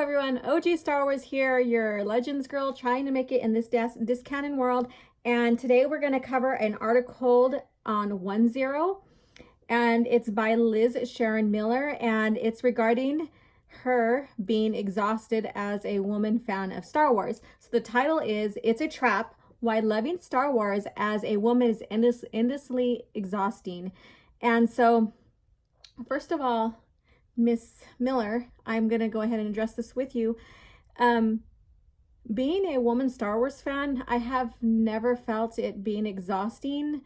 everyone, OG Star Wars here, your Legends girl trying to make it in this canon world. And today we're going to cover an article on 1-0, and it's by Liz Sharon Miller, and it's regarding her being exhausted as a woman fan of Star Wars. So the title is "It's a Trap: Why Loving Star Wars as a Woman is Endlessly Exhausting." And so, first of all, Miss Miller, I'm going to go ahead and address this with you. Being a woman Star Wars fan, I have never felt it being exhausting,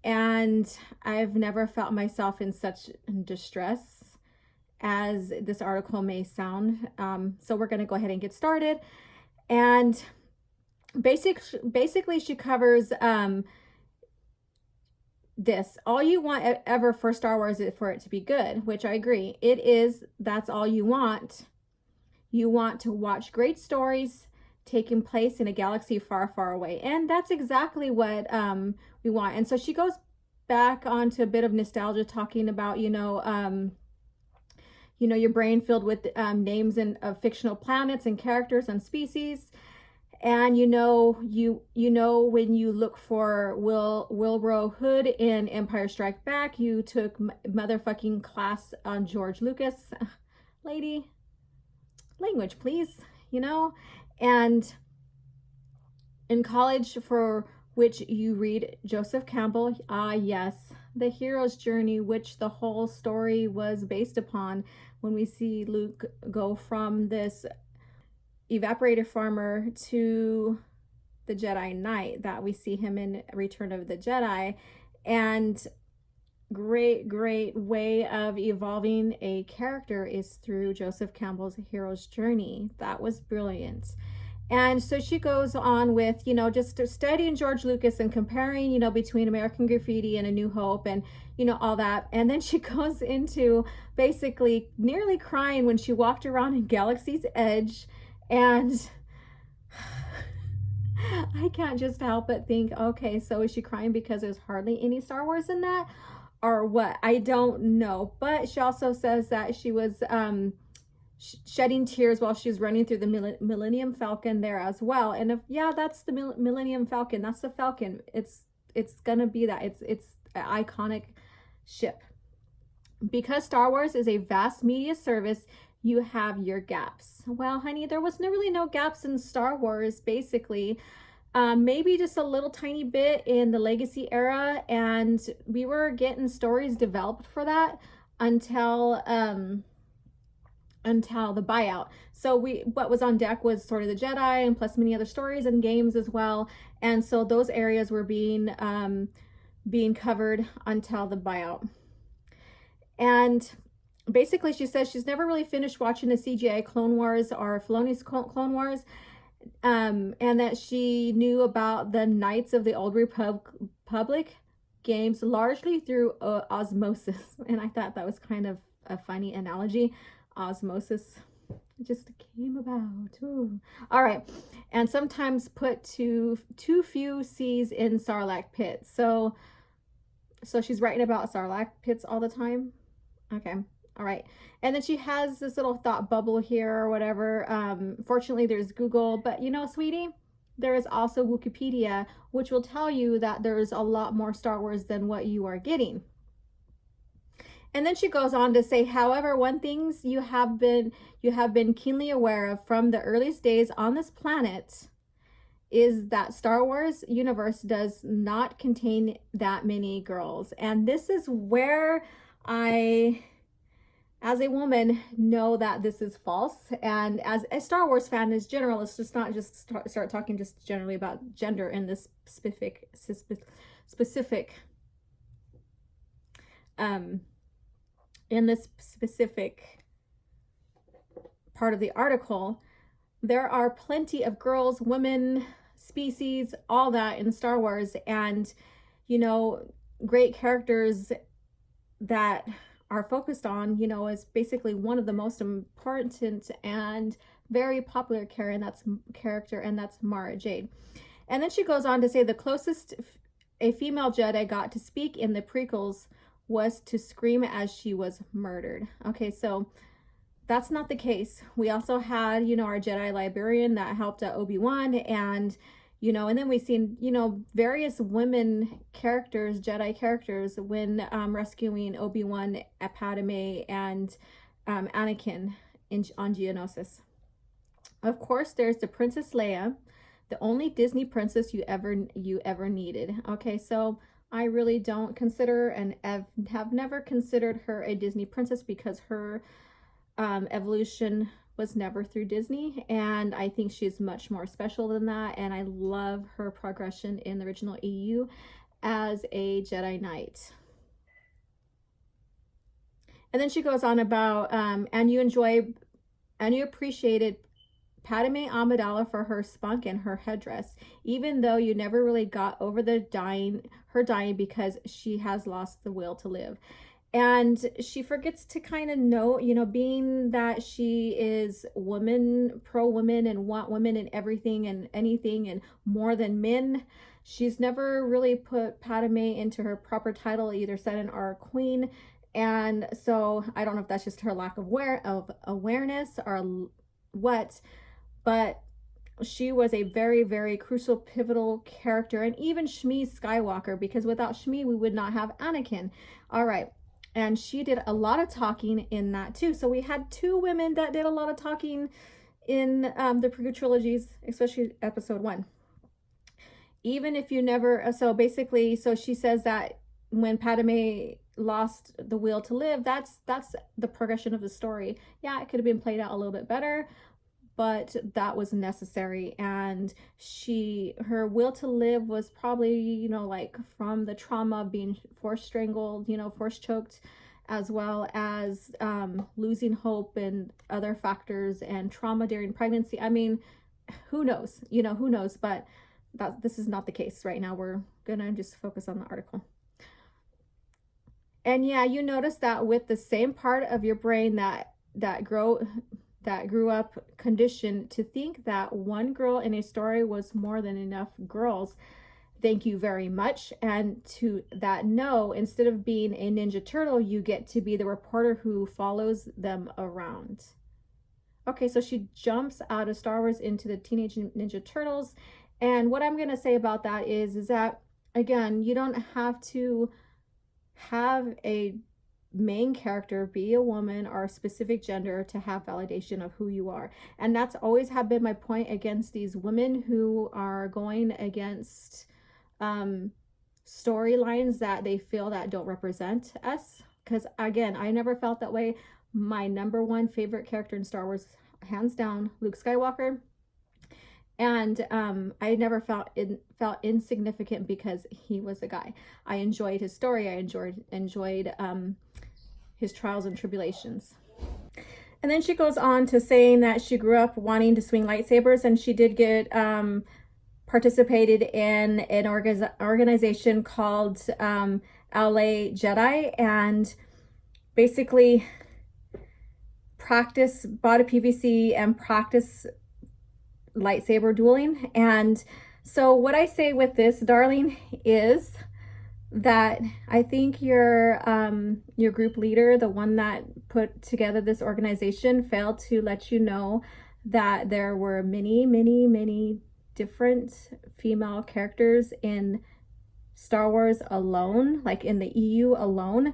and I've never felt myself in such distress as this article may sound. So we're going to go ahead and get started. And basically she covers this: all you want ever for Star Wars is for it to be good, which I agree. It is. That's all you want. You want to watch great stories taking place in a galaxy far, far away. And that's exactly what we want. And so she goes back onto a bit of nostalgia, talking about, your brain filled with names of fictional planets and characters and species. And when you look for Wilbur Hood in Empire Strike Back, you took motherfucking class on George Lucas. Lady, language, please. And in college, for which you read Joseph Campbell, yes, the hero's journey, which the whole story was based upon, when we see Luke go from this evaporated farmer to the Jedi Knight that we see him in Return of the Jedi. And great way of evolving a character is through Joseph Campbell's hero's journey. That was brilliant. And so she goes on with, just studying George Lucas and comparing, between American Graffiti and A New Hope and, all that. And then she goes into basically nearly crying when she walked around in Galaxy's Edge. And I can't just help but think, okay, so is she crying because there's hardly any Star Wars in that, or what? I don't know. But she also says that she was shedding tears while she was running through the Millennium Falcon there as well. And that's the Millennium Falcon. That's the Falcon. It's gonna be that. It's an iconic ship. Because Star Wars is a vast media service, you have your gaps. Well, honey, there was really no gaps in Star Wars, basically. Maybe just a little tiny bit in the Legacy era, and we were getting stories developed for that until the buyout. So what was on deck was sort of the Jedi, and plus many other stories and games as well. And so those areas were being covered until the buyout. And basically, she says she's never really finished watching the CGI Clone Wars or Filoni's Clone Wars, and that she knew about the Knights of the Old Republic games largely through osmosis. And I thought that was kind of a funny analogy. Osmosis just came about. Ooh. All right. And sometimes put too few C's in Sarlacc pits. So she's writing about Sarlacc pits all the time. Okay. All right. And then she has this little thought bubble here or whatever. Fortunately, there's Google, but sweetie, there is also Wikipedia, which will tell you that there's a lot more Star Wars than what you are getting. And then she goes on to say, however, one thing you have been keenly aware of from the earliest days on this planet is that Star Wars universe does not contain that many girls. And this is where I, as a woman, know that this is false. And as a Star Wars fan, as general, let's just not just start talking just generally about gender in this specific in this specific part of the article. There are plenty of girls, women, species, all that in Star Wars, and great characters that are focused on, is basically one of the most important and very popular character, and that's Mara Jade. And then she goes on to say the closest a female Jedi got to speak in the prequels was to scream as she was murdered. Okay, so that's not the case. We also had, our Jedi librarian that helped Obi-Wan, and and then we've seen, various women characters, Jedi characters, when rescuing Obi-Wan, Padme, and Anakin on Geonosis. Of course, there's the Princess Leia, the only Disney princess you ever needed. Okay, so I really don't consider and have never considered her a Disney princess because her evolution was never through Disney, and I think she's much more special than that, and I love her progression in the original EU as a Jedi Knight. And then she goes on about and you appreciated Padme Amidala for her spunk and her headdress, even though you never really got over her dying because she has lost the will to live. And she forgets to kind of know, being that she is pro-woman and want women in everything and anything and more than men, she's never really put Padme into her proper title, either Senate or Queen. And so I don't know if that's just her lack of awareness or what, but she was a very, very crucial, pivotal character, and even Shmi Skywalker, because without Shmi, we would not have Anakin. All right. And she did a lot of talking in that too. So we had two women that did a lot of talking in the prequel trilogies, especially episode 1. Even if you never, so basically, so she says that when Padme lost the will to live, that's the progression of the story. Yeah, it could have been played out a little bit better, but that was necessary. And her will to live was probably, like from the trauma of being force strangled, force choked, as well as losing hope and other factors and trauma during pregnancy. I mean, who knows, who knows, but this is not the case right now. We're gonna just focus on the article. And yeah, you notice that with the same part of your brain that grew up conditioned to think that one girl in a story was more than enough girls. Thank you very much. And to that, no, instead of being a Ninja Turtle, you get to be the reporter who follows them around. Okay, so she jumps out of Star Wars into the Teenage Ninja Turtles. And what I'm going to say about that is that, again, you don't have to have a main character be a woman or a specific gender to have validation of who you are. And that's always have been my point against these women who are going against storylines that they feel that don't represent us. Because again, I never felt that way. My number one favorite character in Star Wars, hands down, Luke Skywalker. And I never felt insignificant because he was a guy. I enjoyed his story. I enjoyed his trials and tribulations. And then she goes on to saying that she grew up wanting to swing lightsabers, and she did get participated in an organization called LA Jedi, and basically bought a PVC and practice lightsaber dueling. And so what I say with this, darling, is that I think your group leader, the one that put together this organization, failed to let you know that there were many, many, many different female characters in Star Wars alone, like in the EU alone.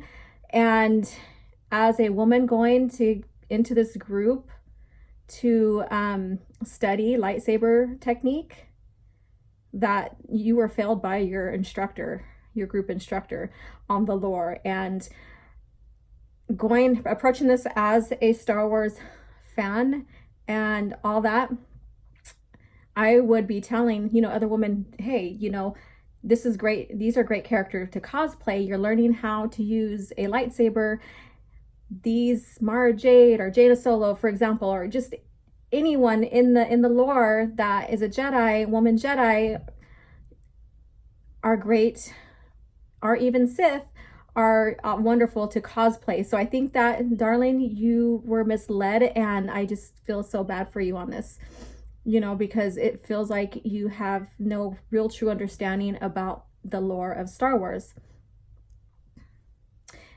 And as a woman going into this group to study lightsaber technique, that you were failed by your group instructor on the lore. And approaching this as a Star Wars fan and all that, I would be telling, other women, hey, this is great. These are great characters to cosplay. You're learning how to use a lightsaber. These Mara Jade or Jaina Solo, for example, or just anyone in the lore that is a Jedi, woman Jedi, are great, or even Sith, are wonderful to cosplay. So I think that, darling, you were misled, and I just feel so bad for you on this, because it feels like you have no real true understanding about the lore of Star Wars.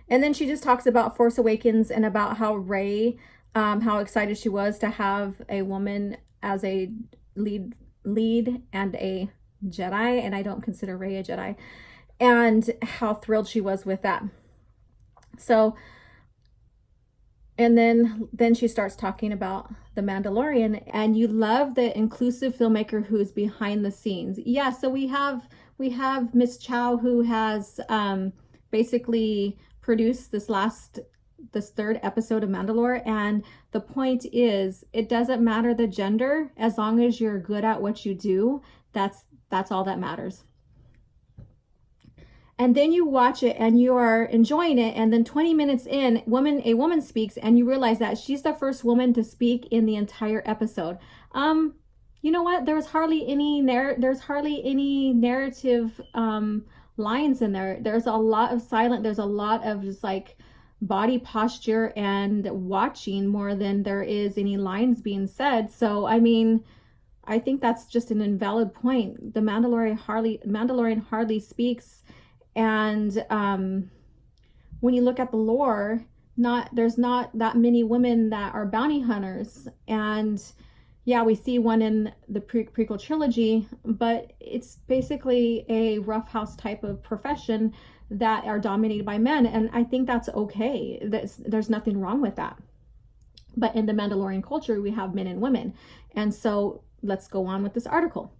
And then she just talks about Force Awakens and about how Rey how excited she was to have a woman as a lead and a Jedi, and I don't consider Rey a Jedi, and how thrilled she was with that. So, and then she starts talking about the Mandalorian, and you love the inclusive filmmaker who's behind the scenes. Yeah, so we have Miss Chow, who has basically produced this third episode of Mandalore, and the point is, it doesn't matter the gender, as long as you're good at what you do. That's all that matters. And then you watch it and you are enjoying it, and then 20 minutes in, a woman speaks, and you realize that she's the first woman to speak in the entire episode. You know what? There's hardly any narrative lines in there. There's a lot of silent. There's a lot of just like body posture and watching more than there is any lines being said. So I mean, I think that's just an invalid point. The Mandalorian hardly speaks, and when you look at the lore, there's not that many women that are bounty hunters. And yeah, we see one in the prequel trilogy, but it's basically a roughhouse type of profession that are dominated by men, and I think that's okay. There's nothing wrong with that. But in the Mandalorian culture, we have men and women, and so let's go on with this article.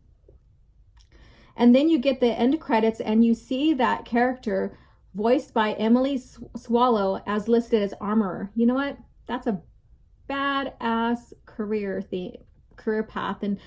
And then you get the end credits, and you see that character voiced by Emily Swallow as listed as armorer. You know what? That's a badass career path and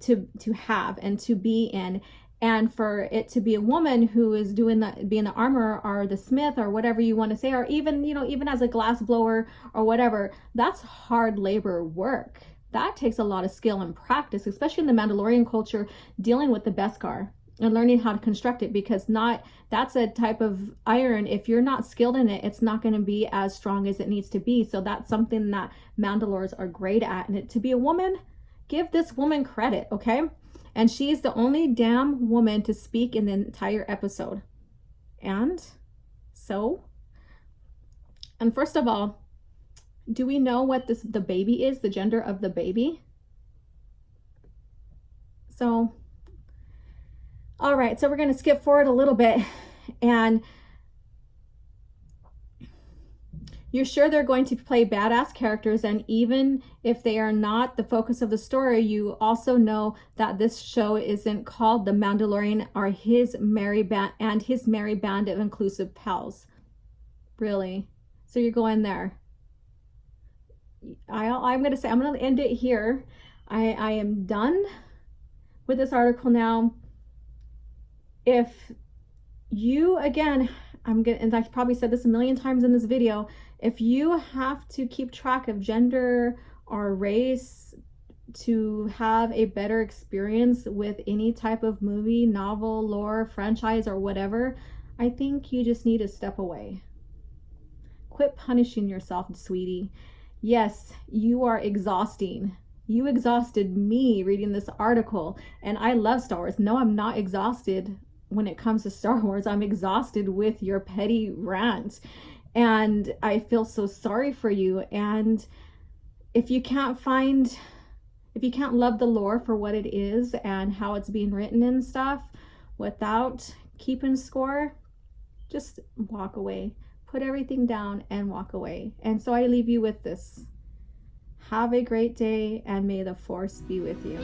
to have and to be in. And for it to be a woman who is being the armorer or the smith or whatever you want to say, or even, even as a glass blower or whatever, that's hard labor work. That takes a lot of skill and practice, especially in the Mandalorian culture, dealing with the Beskar and learning how to construct it, because that's a type of iron. If you're not skilled in it, it's not going to be as strong as it needs to be. So that's something that Mandalores are great at. And to be a woman, give this woman credit, okay? And she's the only damn woman to speak in the entire episode. And first of all, do we know what the baby is, the gender of the baby? So, all right, so we're going to skip forward a little bit, and you're sure they're going to play badass characters, and even if they are not the focus of the story, you also know that this show isn't called The Mandalorian or his merry band of inclusive pals. Really? So you're going there. I'm going to end it here. I am done with this article now. If you, again, and I've probably said this a million times in this video, if you have to keep track of gender or race to have a better experience with any type of movie, novel, lore, franchise, or whatever, I think you just need to step away. Quit punishing yourself, sweetie. Yes, you are exhausting. You exhausted me reading this article, and I love Star Wars. No, I'm not exhausted when it comes to Star Wars. I'm exhausted with your petty rant, and I feel so sorry for you. And if you can't love the lore for what it is and how it's being written and stuff without keeping score, just walk away. Put everything down and walk away. And so I leave you with this. Have a great day, and may the Force be with you.